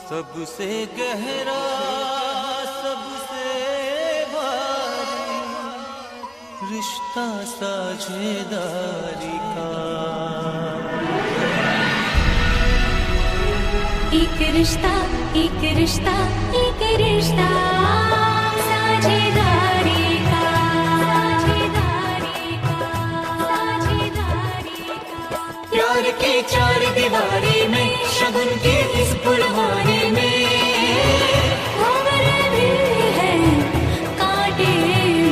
सबसे गहरा सबसे भारी रिश्ता साझेदारी का। एक रिश्ता एक रिश्ता एक रिश्ता साझेदारी का, साझेदारी का, साझेदारी का। प्यार की चार दीवारी में शगुन की इस फुलवारी में उम्र भी है कांटे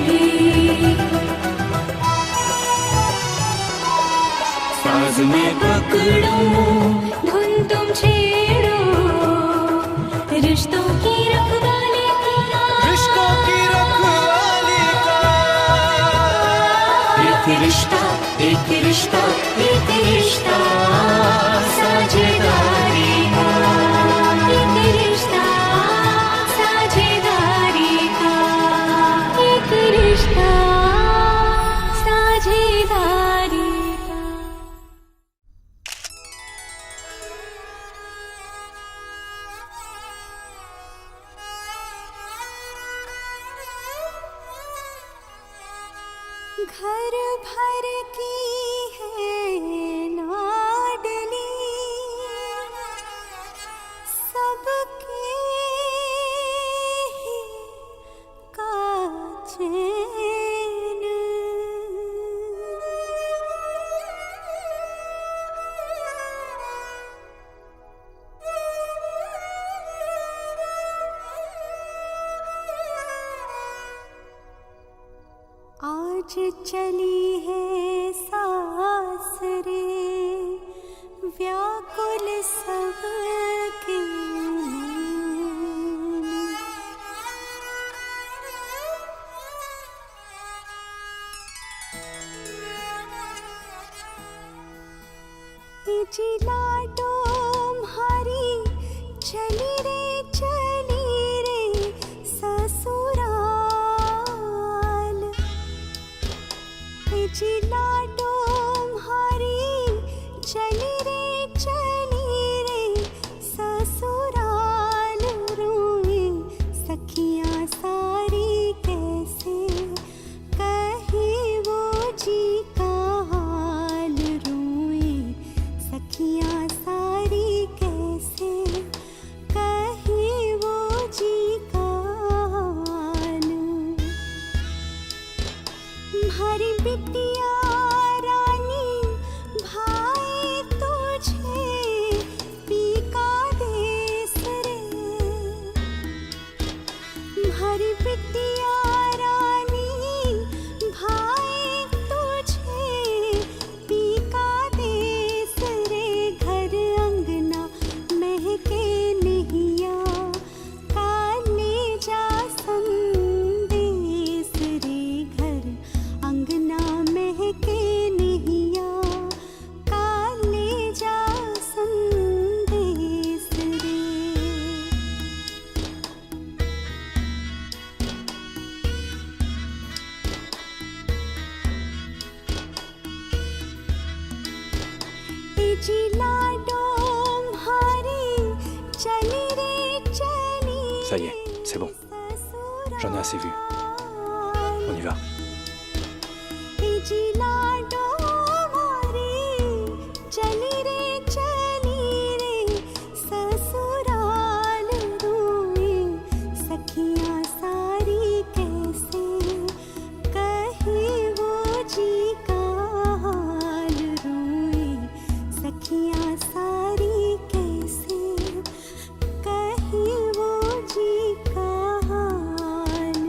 भी, साज में पकड़ूं धुन तुम छेड़ो, रिश्तों की रखवाली का, रिश्तों की रखवाली का। एक रिश्ता एक रिश्ता एक रिश्ता साझेदारी का। एक रिश्ता साझेदारी का, एक रिश्ता साझेदारी का। घर भर की है लाडली, सबके ही का चैन। आज चली है सासरे व्याकुल सबके जिला तुम्हारी चली रे ससुराल। जिला तुम्हारी चली रे ससुराल। रोए सखियाँ सारी कैसे कहे वो जी का हाल। रोए सखियाँ सारी कैसे कहे वो जी का हाल। हरी बिटिया रानी भाई तुझे पीका देस रे। हरी बिटिया रानी भाई तुझे पीका देस रे। घर अंगना महके नैया काले जा संदेश रे। घर अंगना महके नैया काले जा संदेश रे। जिला तुम्हारी चली रे Ça y est, c'est bon. J'en ai assez vu. On y va. जिला तुम्हारी चली रे ससुराल। रोए सखियाँ सारी कैसे कहे वो जी का हाल। रोए सखियाँ सारी कैसे कहे वो जी का हाल।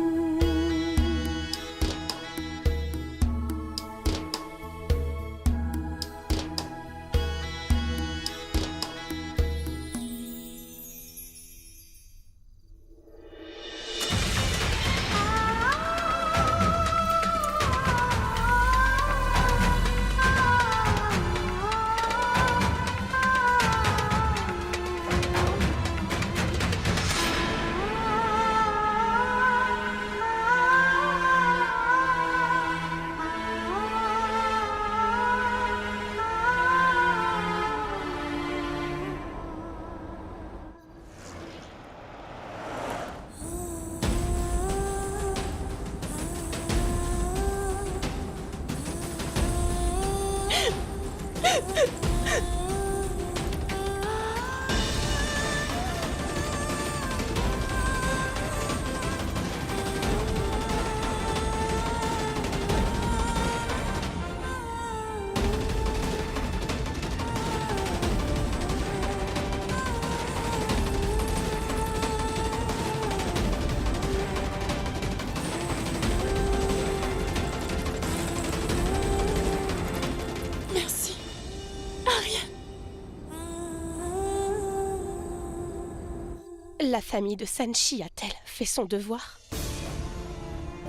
La famille de Sanchi a-t-elle fait son devoir?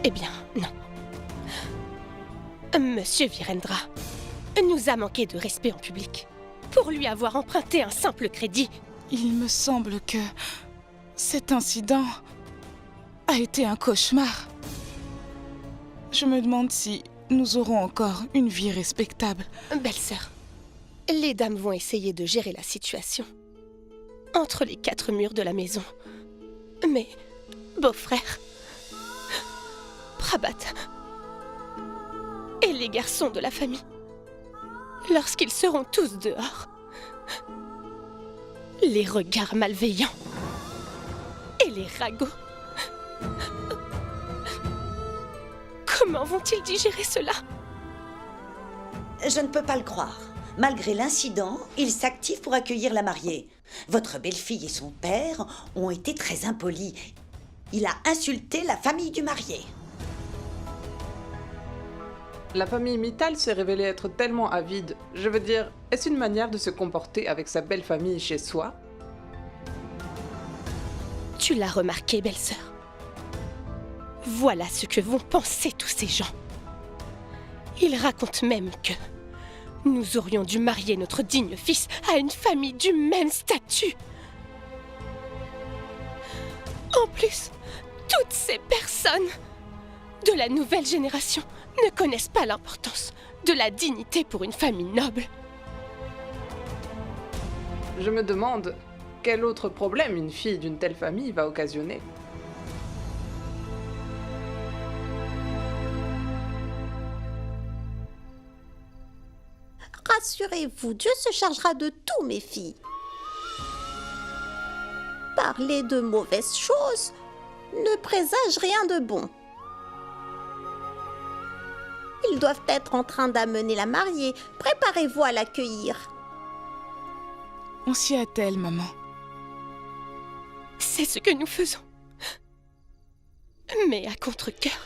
Eh bien, non. Monsieur Virendra nous a manqué de respect en public pour lui avoir emprunté un simple crédit. Il me semble que cet incident a été un cauchemar. Je me demande si nous aurons encore une vie respectable. Belle-sœur, les dames vont essayer de gérer la situation entre les 4 murs de la maison. Mais, beau-frère, Prabhat et les garçons de la famille, lorsqu'ils seront tous dehors, les regards malveillants et les ragots, comment vont-ils digérer cela? Je ne peux pas le croire. Malgré l'incident, il s'active pour accueillir la mariée. Votre belle-fille et son père ont été très impolis. Il a insulté la famille du marié. La famille Mittal s'est révélée être tellement avide. Je veux dire, est-ce une manière de se comporter avec sa belle famille chez soi? Tu l'as remarqué, belle-sœur. Voilà ce que vont penser tous ces gens. Ils racontent même que nous aurions dû marier notre digne fils à une famille du même statut. En plus, toutes ces personnes de la nouvelle génération ne connaissent pas l'importance de la dignité pour une famille noble. Je me demande, quel autre problème une fille d'une telle famille va occasionner? Rassurez-vous, Dieu se chargera de tout, mes filles. Parler de mauvaises choses ne présage rien de bon. Ils doivent être en train d'amener la mariée. Préparez-vous à l'accueillir. On s'y attelle, maman. C'est ce que nous faisons. Mais à contre-cœur,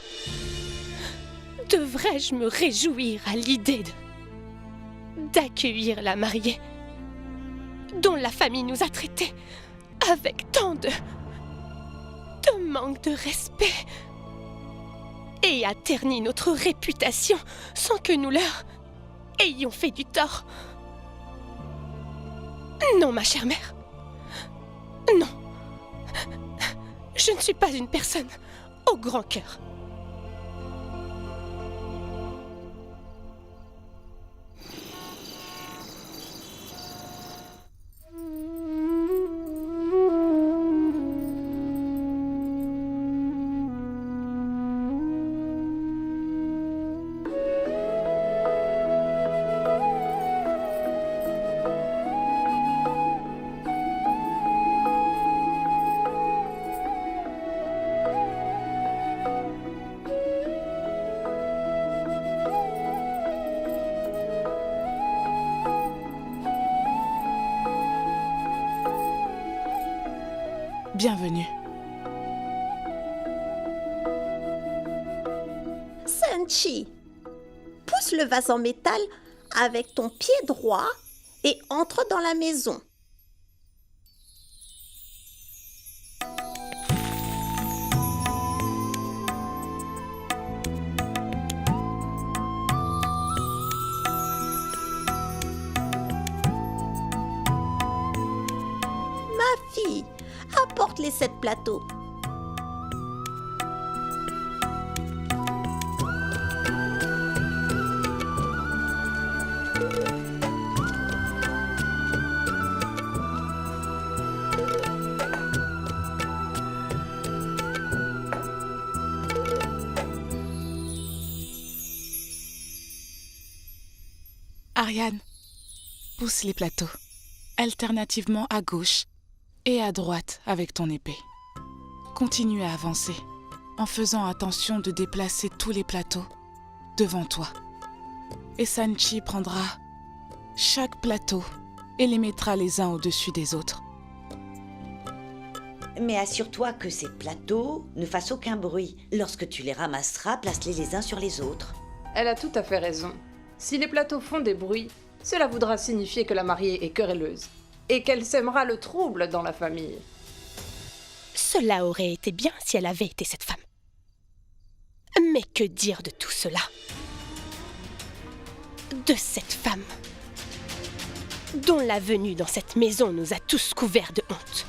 devrais-je me réjouir à l'idée d'accueillir la mariée, dont la famille nous a traités avec tant de manque de respect et a terni notre réputation sans que nous leur ayons fait du tort? Non, ma chère mère. Non. Je ne suis pas une personne au grand cœur. Bienvenue. Sanchi, pousse le vase en métal avec ton pied droit et entre dans la maison. Ma fille, apporte les 7 plateaux. Ariane, pousse les plateaux, alternativement à gauche et à droite avec ton épée. Continue à avancer, en faisant attention de déplacer tous les plateaux devant toi. Et Sanchi prendra chaque plateau et les mettra les uns au-dessus des autres. Mais assure-toi que ces plateaux ne fassent aucun bruit. Lorsque tu les ramasseras, place-les les uns sur les autres. Elle a tout à fait raison. Si les plateaux font des bruits, cela voudra signifier que la mariée est querelleuse et qu'elle sèmera le trouble dans la famille. Cela aurait été bien si elle avait été cette femme. Mais que dire de tout cela? De cette femme dont la venue dans cette maison nous a tous couverts de honte.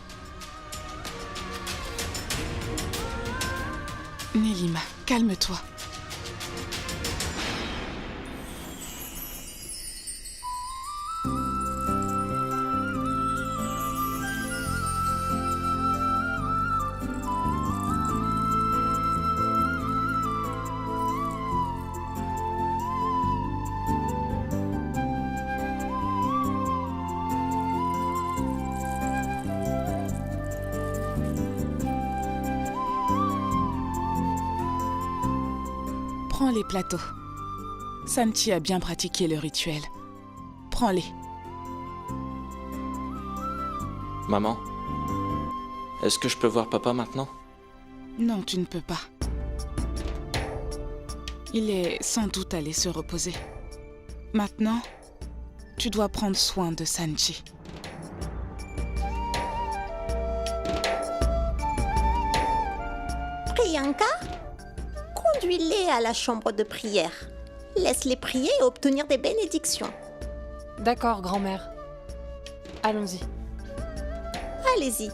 Nélima, calme-toi. Prends les plateaux. Sanchi a bien pratiqué le rituel. Prends-les. Maman, est-ce que je peux voir papa maintenant? Non, tu ne peux pas. Il est sans doute allé se reposer. Maintenant, tu dois prendre soin de Sanchi. Priyanka, conduis-les à la chambre de prière. Laisse-les prier et obtenir des bénédictions. D'accord, grand-mère. Allons-y. Allez-y.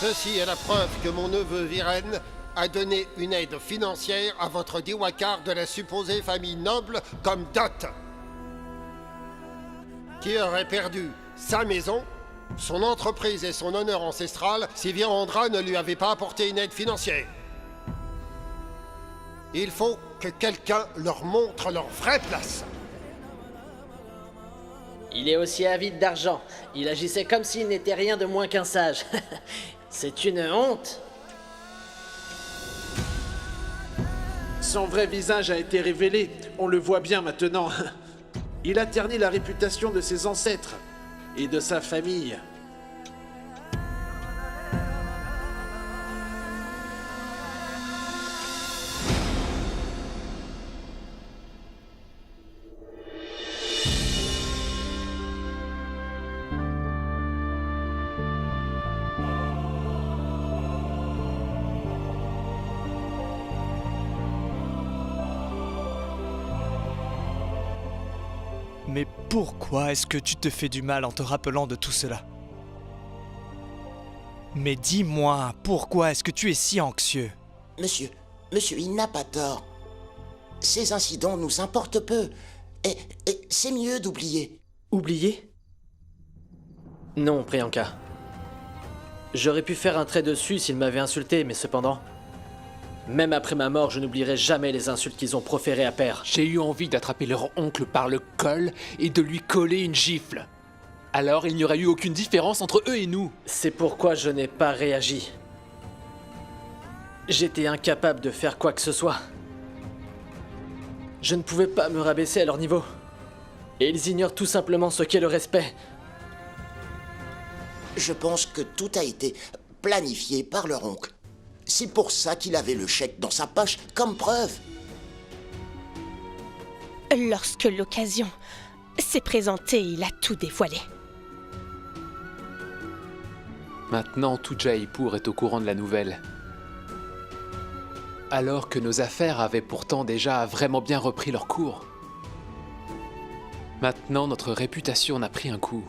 Ceci est la preuve que mon neveu Viren a donné une aide financière à votre Diwakar de la supposée famille noble comme dot, qui aurait perdu sa maison, son entreprise et son honneur ancestral si Virandra ne lui avait pas apporté une aide financière. Il faut que quelqu'un leur montre leur vraie place. Il est aussi avide d'argent. Il agissait comme s'il n'était rien de moins qu'un sage. C'est une honte. Son vrai visage a été révélé, on le voit bien maintenant. Il a terni la réputation de ses ancêtres et de sa famille. Mais pourquoi est-ce que tu te fais du mal en te rappelant de tout cela? Mais dis-moi, pourquoi est-ce que tu es si anxieux? Monsieur, il n'a pas tort. Ces incidents nous importent peu. Et c'est mieux d'oublier. Oublier? Non, Priyanka. J'aurais pu faire un trait dessus s'ils m'avaient insulté, mais cependant... Même après ma mort, je n'oublierai jamais les insultes qu'ils ont proférées à père. J'ai eu envie d'attraper leur oncle par le col et de lui coller une gifle. Alors il n'y aurait eu aucune différence entre eux et nous. C'est pourquoi je n'ai pas réagi. J'étais incapable de faire quoi que ce soit. Je ne pouvais pas me rabaisser à leur niveau. Et ils ignorent tout simplement ce qu'est le respect. Je pense que tout a été planifié par leur oncle. C'est pour ça qu'il avait le chèque dans sa poche comme preuve. Lorsque l'occasion s'est présentée, il a tout dévoilé. Maintenant, tout Jaipur est au courant de la nouvelle. Alors que nos affaires avaient pourtant déjà vraiment bien repris leur cours. Maintenant, notre réputation en a pris un coup.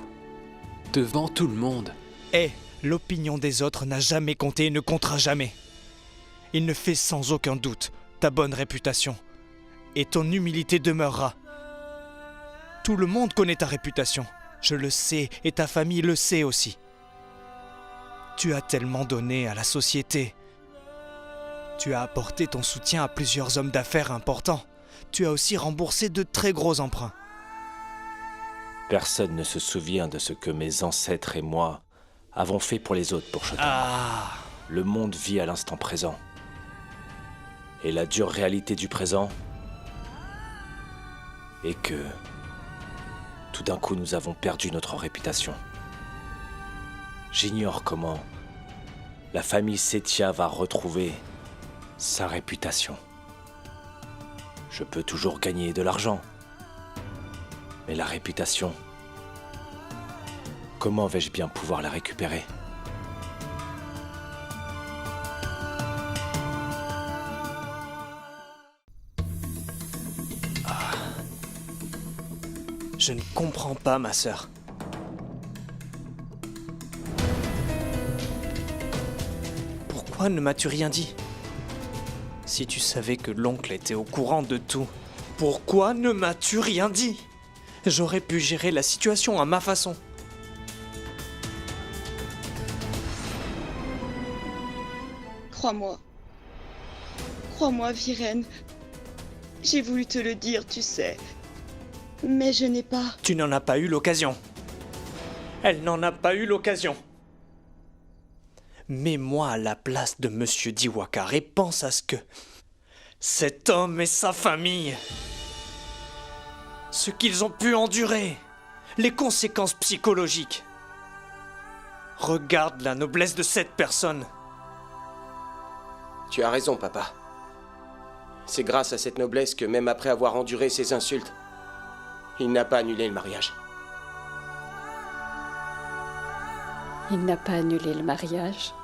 Devant tout le monde. Eh, l'opinion des autres n'a jamais compté et ne comptera jamais. Il ne fait sans aucun doute ta bonne réputation. Et ton humilité demeurera. Tout le monde connaît ta réputation. Je le sais et ta famille le sait aussi. Tu as tellement donné à la société. Tu as apporté ton soutien à plusieurs hommes d'affaires importants. Tu as aussi remboursé de très gros emprunts. Personne ne se souvient de ce que mes ancêtres et moi avons fait pour les autres, Purushottam. Ah. Le monde vit à l'instant présent. Et la dure réalité du présent est que tout d'un coup nous avons perdu notre réputation. J'ignore comment la famille Setia va retrouver sa réputation. Je peux toujours gagner de l'argent. Mais la réputation, comment vais-je bien pouvoir la récupérer ? Je ne comprends pas, ma sœur. Pourquoi ne m'as-tu rien dit ? Si tu savais que l'oncle était au courant de tout, pourquoi ne m'as-tu rien dit ? J'aurais pu gérer la situation à ma façon. Crois-moi. Crois-moi, Viren. J'ai voulu te le dire, tu sais. Mais je n'ai pas... Tu n'en as pas eu l'occasion. Elle n'en a pas eu l'occasion. Mets-moi à la place de Monsieur Diwakar et pense à ce que... cet homme et sa famille... ce qu'ils ont pu endurer, les conséquences psychologiques. Regarde la noblesse de cette personne. Tu as raison, papa. C'est grâce à cette noblesse que même après avoir enduré ces insultes, il n'a pas annulé le mariage. Il n'a pas annulé le mariage.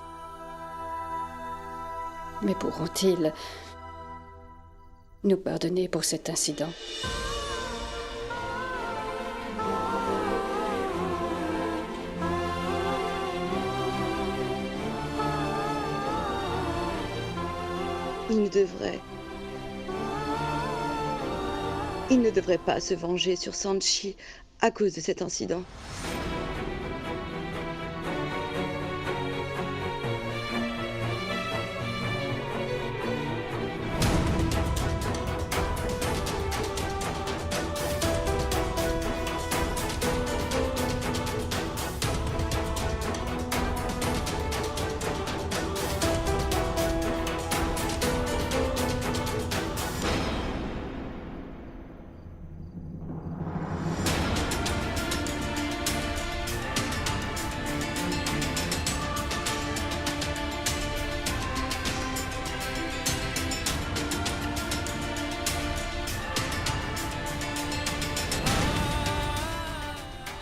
Mais pourront-ils nous pardonner pour cet incident ? Il ne devrait pas se venger sur Sanchi à cause de cet incident.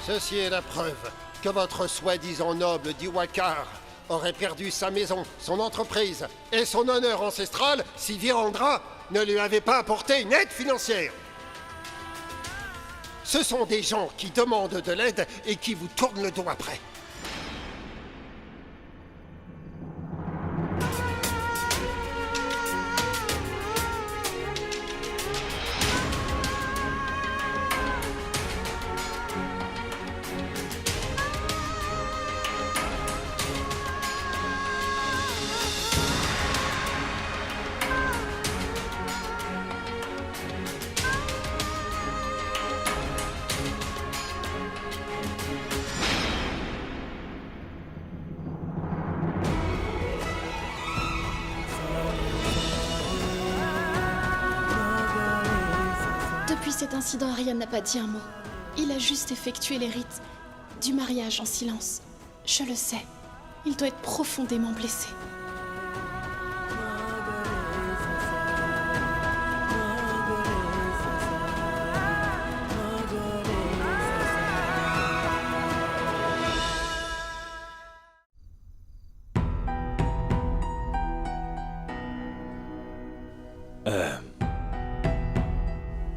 Ceci est la preuve que votre soi-disant noble Diwakar aurait perdu sa maison, son entreprise et son honneur ancestral si Virendra ne lui avait pas apporté une aide financière. Ce sont des gens qui demandent de l'aide et qui vous tournent le dos après. Depuis cet incident, Ariane n'a pas dit un mot. Il a juste effectué les rites du mariage en silence. Je le sais. Il doit être profondément blessé.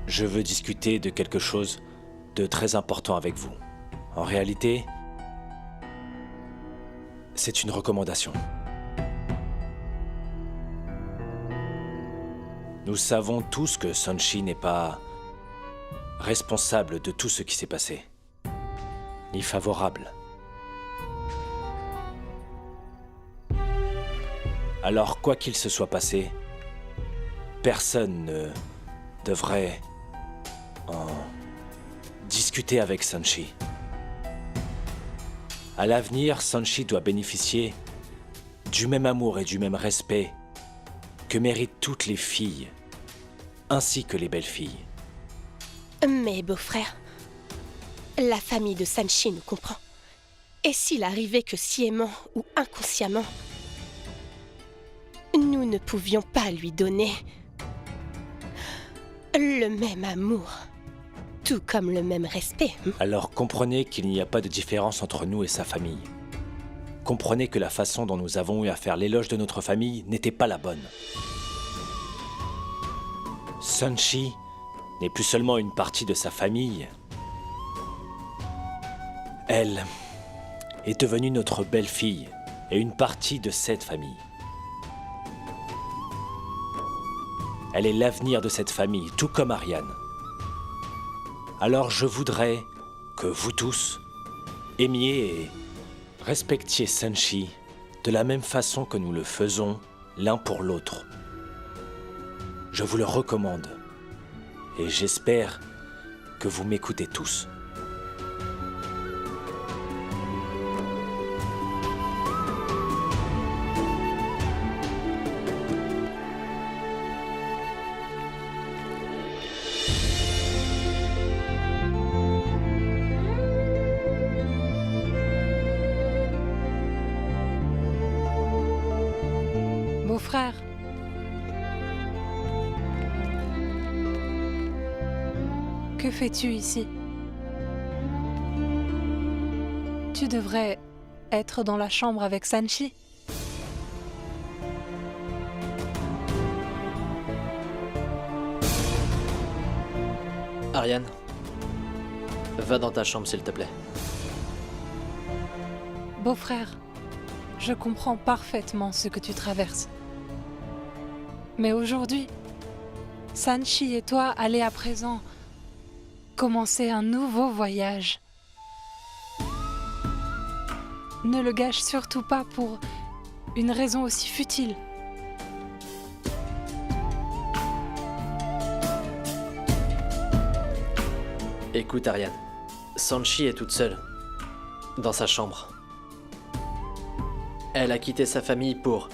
Je veux discuter de quelque chose de très important avec vous. En réalité, c'est une recommandation. Nous savons tous que Sonshi n'est pas responsable de tout ce qui s'est passé, ni favorable. Alors, quoi qu'il se soit passé, personne ne devrait en discuter avec Sonshi. À l'avenir, Sonshi doit bénéficier du même amour et du même respect que méritent toutes les filles, ainsi que les belles filles. Mais beau-frère, la famille de Sanshi nous comprend. Et s'il arrivait que sciemment ou inconsciemment, nous ne pouvions pas lui donner le même amour, tout comme le même respect. Alors comprenez qu'il n'y a pas de différence entre nous et sa famille. Comprenez que la façon dont nous avons eu à faire l'éloge de notre famille n'était pas la bonne. Sonshi n'est plus seulement une partie de sa famille. Elle est devenue notre belle-fille et une partie de cette famille. Elle est l'avenir de cette famille, tout comme Ariane. Alors je voudrais que vous tous aimiez et respectiez Sonshi de la même façon que nous le faisons l'un pour l'autre. Je vous le recommande et j'espère que vous m'écoutez tous. Beau-frère. Que fais-tu ici? Tu devrais être dans la chambre avec Sanshi. Ariane, va dans ta chambre s'il te plaît. Beau-frère, je comprends parfaitement ce que tu traverses. Mais aujourd'hui, Sanshi et toi allez à présent commencer un nouveau voyage. Ne le gâche surtout pas pour une raison aussi futile. Écoute Ariane, Sonshi est toute seule, dans sa chambre. Elle a quitté sa famille pour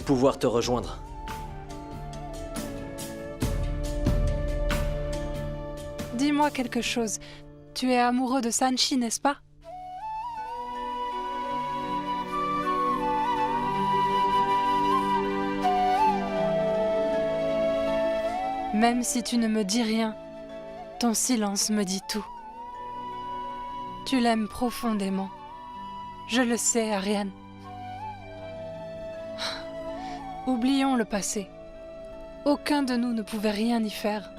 pouvoir te rejoindre. Dis-moi quelque chose. Tu es amoureux de Sanshi, n'est-ce pas? Même si tu ne me dis rien, ton silence me dit tout. Tu l'aimes profondément. Je le sais, Ariane. Oublions le passé. Aucun de nous ne pouvait rien y faire.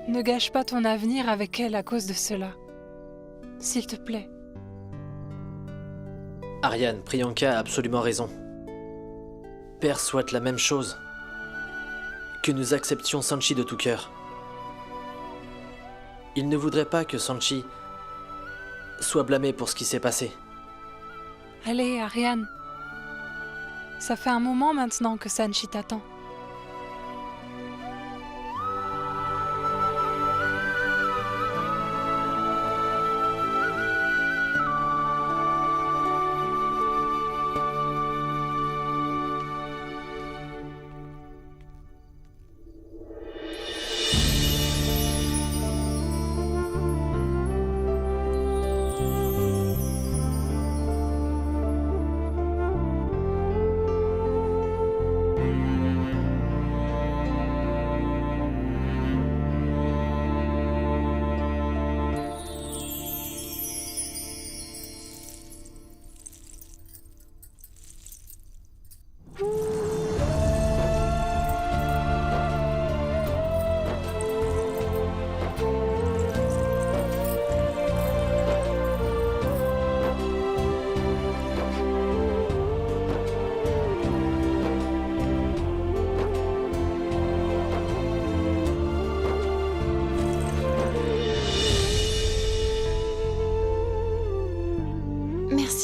Ne gâche pas ton avenir avec elle à cause de cela. S'il te plaît. Ariane, Priyanka a absolument raison. Père souhaite la même chose. Que nous acceptions Sonshi de tout cœur. Il ne voudrait pas que Sonshi soit blâmé pour ce qui s'est passé. Allez, Ariane. Ça fait un moment maintenant que Sanshi t'attend.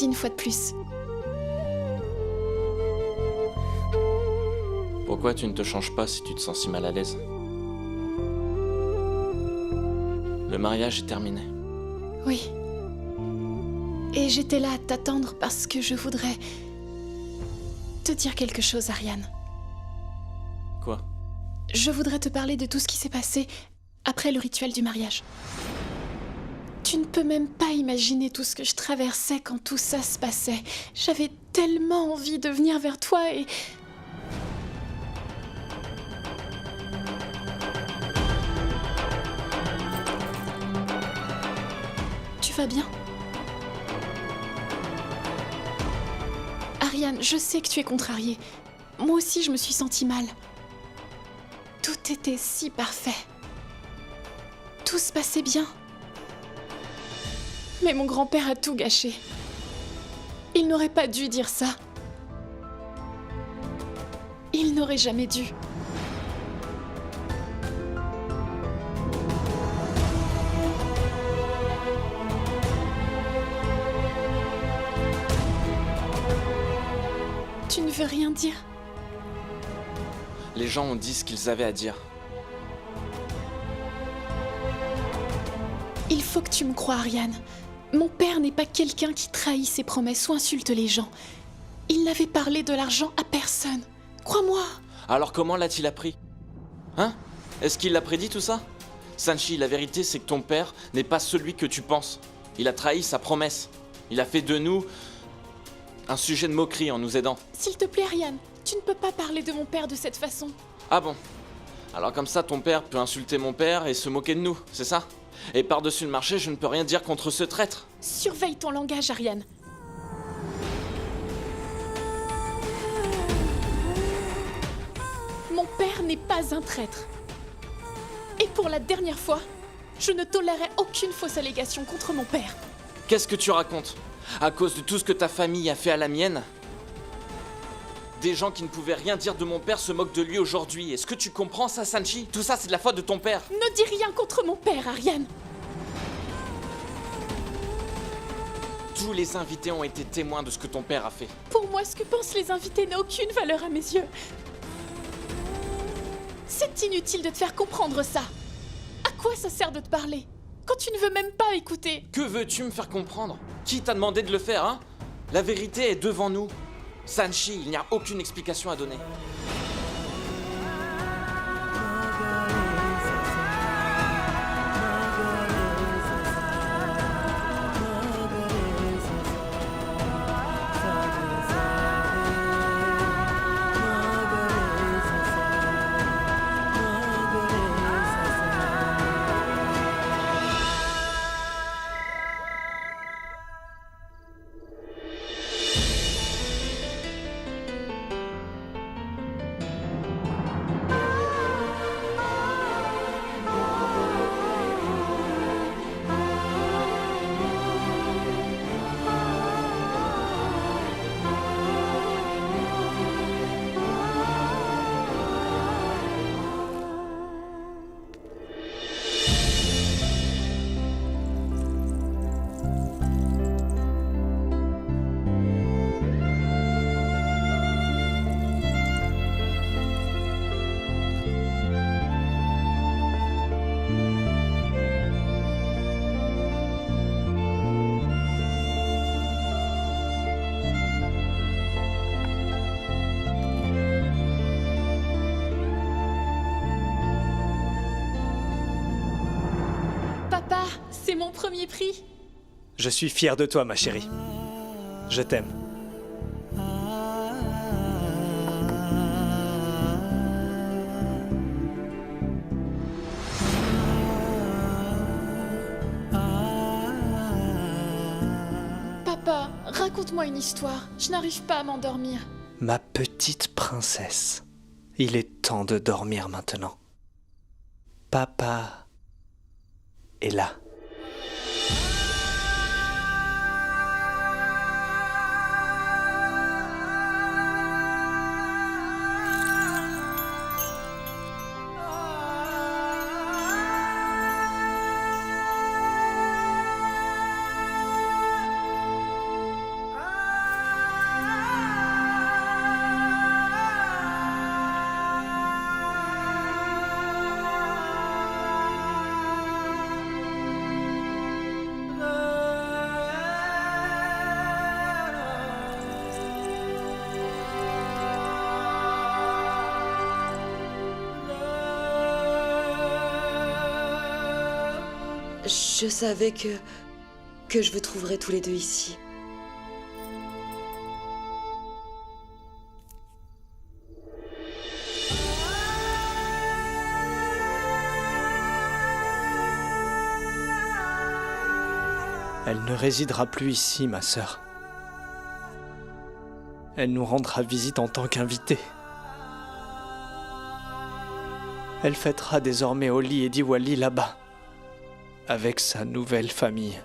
Merci une fois de plus. Pourquoi tu ne te changes pas si tu te sens si mal à l'aise? Le mariage est terminé. Oui. Et j'étais là à t'attendre parce que je voudrais te dire quelque chose, Ariane. Quoi? Je voudrais te parler de tout ce qui s'est passé après le rituel du mariage. Tu ne peux même pas imaginer tout ce que je traversais quand tout ça se passait. J'avais tellement envie de venir vers toi et... Tu vas bien? Ariane, je sais que tu es contrariée. Moi aussi, je me suis sentie mal. Tout était si parfait. Tout se passait bien. Mais mon grand-père a tout gâché. Il n'aurait pas dû dire ça. Il n'aurait jamais dû. Tu ne veux rien dire? Les gens ont dit ce qu'ils avaient à dire. Il faut que tu me crois, Ariane. Mon père n'est pas quelqu'un qui trahit ses promesses ou insulte les gens. Il n'avait parlé de l'argent à personne. Crois-moi. Alors comment l'a-t-il appris? Hein? Est-ce qu'il l'a prédit tout ça? Sanchi, la vérité c'est que ton père n'est pas celui que tu penses. Il a trahi sa promesse. Il a fait de nous un sujet de moquerie en nous aidant. S'il te plaît, Ariane, tu ne peux pas parler de mon père de cette façon. Ah bon? Alors comme ça, ton père peut insulter mon père et se moquer de nous, c'est ça? Et par-dessus le marché, je ne peux rien dire contre ce traître. Surveille ton langage, Ariane. Mon père n'est pas un traître. Et pour la dernière fois, je ne tolérerai aucune fausse allégation contre mon père. Qu'est-ce que tu racontes? À cause de tout ce que ta famille a fait à la mienne? Des gens qui ne pouvaient rien dire de mon père se moquent de lui aujourd'hui. Est-ce que tu comprends ça, Sanchi? Tout ça, c'est de la faute de ton père. Ne dis rien contre mon père, Ariane. Tous les invités ont été témoins de ce que ton père a fait. Pour moi, ce que pensent les invités n'a aucune valeur à mes yeux. C'est inutile de te faire comprendre ça. À quoi ça sert de te parler quand tu ne veux même pas écouter? Que veux-tu me faire comprendre? Qui t'a demandé de le faire, hein? La vérité est devant nous. Sanchi, il n'y a aucune explication à donner. C'est mon premier prix. Je suis fier de toi, ma chérie. Je t'aime. Papa, raconte-moi une histoire. Je n'arrive pas à m'endormir. Ma petite princesse, il est temps de dormir maintenant. Papa est là. Je savais que je vous trouverais tous les deux ici. Elle ne résidera plus ici, ma sœur. Elle nous rendra visite en tant qu'invitée. Elle fêtera désormais Holi et Diwali là-bas, avec sa nouvelle famille.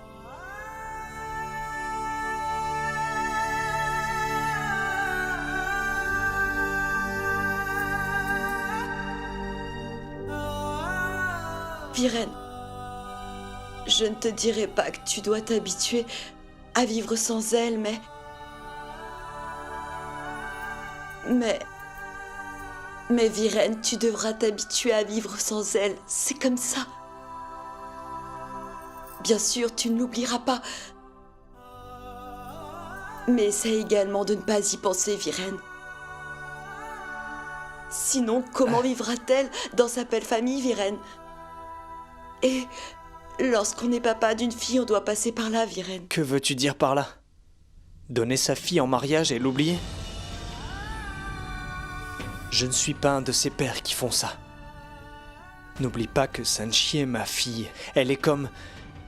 Viren, je ne te dirai pas que tu dois t'habituer à vivre sans elle, Mais Viren, tu devras t'habituer à vivre sans elle. C'est comme ça. Bien sûr, tu ne l'oublieras pas. Mais essaie également de ne pas y penser, Viren. Sinon, comment vivra-t-elle dans sa belle famille, Viren? Et lorsqu'on est papa d'une fille, on doit passer par là, Viren. Que veux-tu dire par là? Donner sa fille en mariage et l'oublier? Je ne suis pas un de ces pères qui font ça. N'oublie pas que Sanchi est ma fille. Elle est comme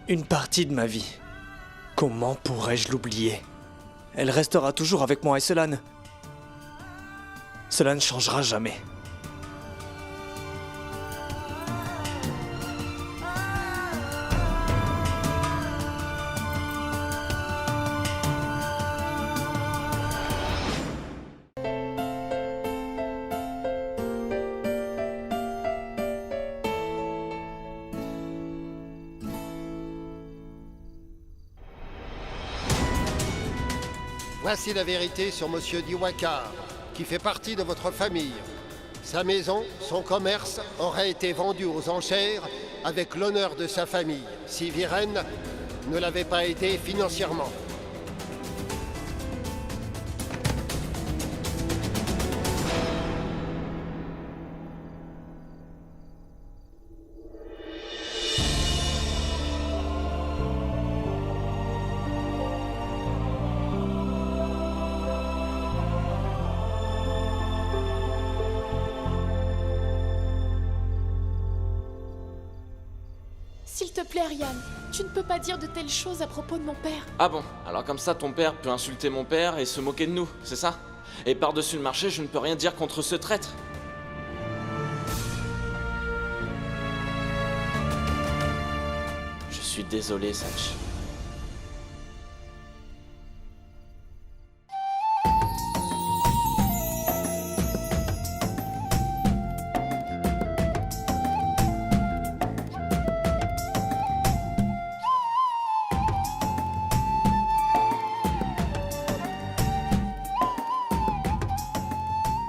une partie de ma vie. Comment pourrais-je l'oublier? Elle restera toujours avec moi et cela ne changera jamais. Voici la vérité sur Monsieur Diwakar, qui fait partie de votre famille. Sa maison, son commerce, auraient été vendus aux enchères avec l'honneur de sa famille, si Viren ne l'avait pas aidé financièrement. S'il te plaît, Ariane, tu ne peux pas dire de telles choses à propos de mon père. Ah bon, alors comme ça ton père peut insulter mon père et se moquer de nous, c'est ça? Et par-dessus le marché, je ne peux rien dire contre ce traître. Je suis désolé, Sanchi.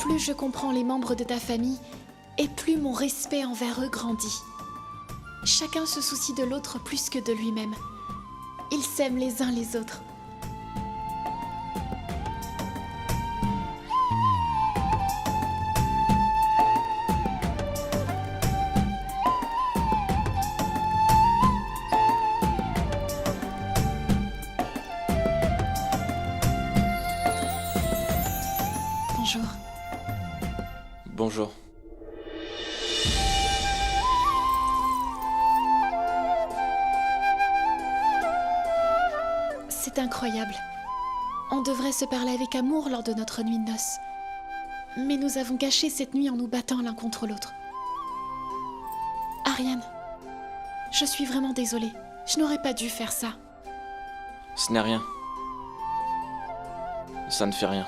Plus je comprends les membres de ta famille, et plus mon respect envers eux grandit. Chacun se soucie de l'autre plus que de lui-même. Ils s'aiment les uns les autres. Bonjour. Bonjour. C'est incroyable. On devrait se parler avec amour lors de notre nuit de noces. Mais nous avons gâché cette nuit en nous battant l'un contre l'autre. Ariane, je suis vraiment désolée. Je n'aurais pas dû faire ça. Ce n'est rien. Ça ne fait rien.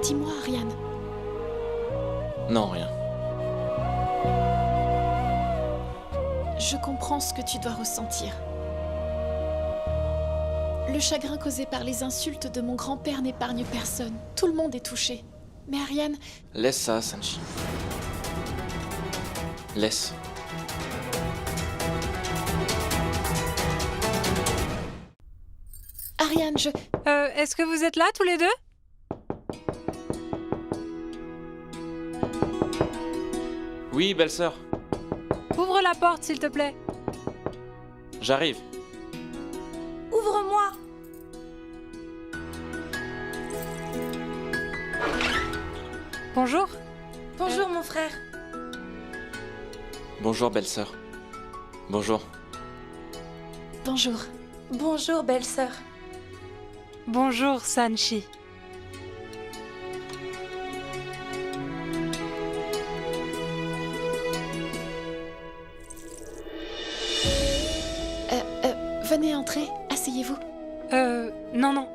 Dis-moi, Ariane. Non, rien. Je comprends ce que tu dois ressentir. Le chagrin causé par les insultes de mon grand-père n'épargne personne. Tout le monde est touché. Mais Ariane... Laisse ça, Sanchi. Laisse. Ariane, Est-ce que vous êtes là tous les deux? Oui, belle-sœur. Ouvre la porte, s'il te plaît. J'arrive. Ouvre-moi. Bonjour. Bonjour, mon frère. Bonjour, belle-sœur. Bonjour. Bonjour. Bonjour, belle-sœur. Bonjour, Sanchi. Venez entrer, asseyez-vous. Non.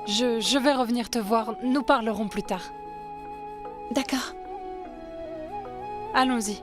Je vais revenir te voir. Nous parlerons plus tard. D'accord. Allons-y.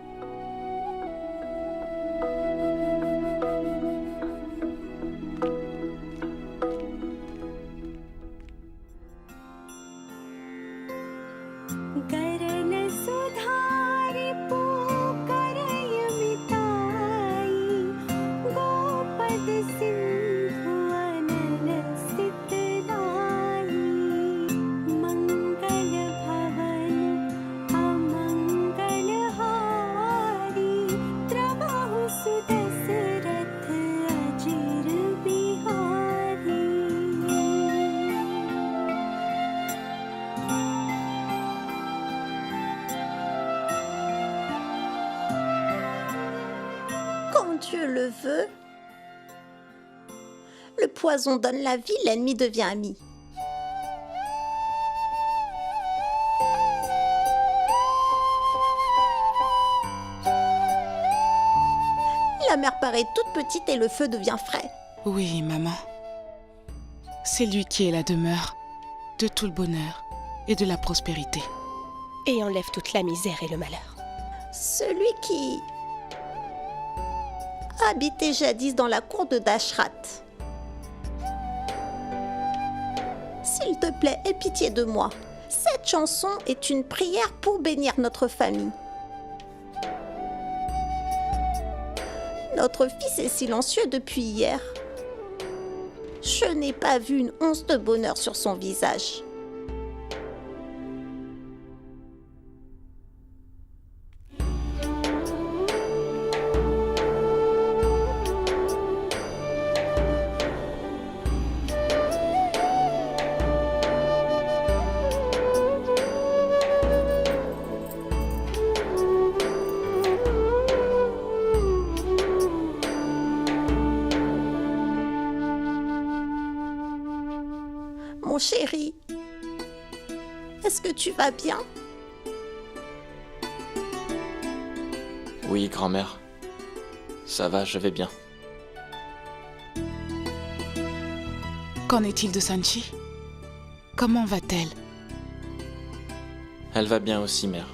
Quand Dieu le veut, le poison donne la vie, l'ennemi devient ami. La mer paraît toute petite et le feu devient frais. Oui, maman. C'est lui qui est la demeure de tout le bonheur et de la prospérité. Et enlève toute la misère et le malheur. Celui qui habitait jadis dans la cour de Dashrat. S'il te plaît, aie pitié de moi. Cette chanson est une prière pour bénir notre famille. Notre fils est silencieux depuis hier. Je n'ai pas vu une once de bonheur sur son visage. Mon chéri, est-ce que tu vas bien? Oui, grand-mère. Ça va, je vais bien. Qu'en est-il de Sanchi? Comment va-t-elle? Elle va bien aussi, mère.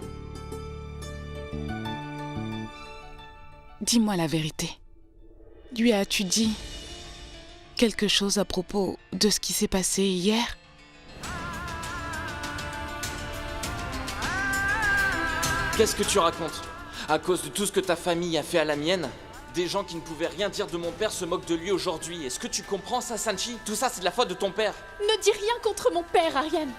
Dis-moi la vérité. Lui as-tu dit quelque chose à propos de ce qui s'est passé hier? Qu'est-ce que tu racontes? À cause de tout ce que ta famille a fait à la mienne, des gens qui ne pouvaient rien dire de mon père se moquent de lui aujourd'hui. Est-ce que tu comprends ça, Sanchi? Tout ça, c'est de la faute de ton père. Ne dis rien contre mon père, Ariane.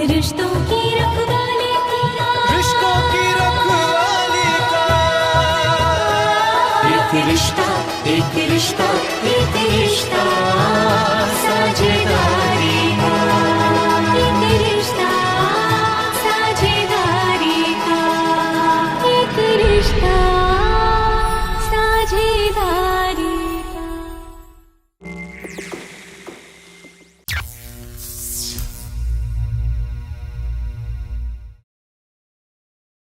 रिश्तों की रखवाली रिश्तों की रखवाली का एक रिश्ता साझेदारी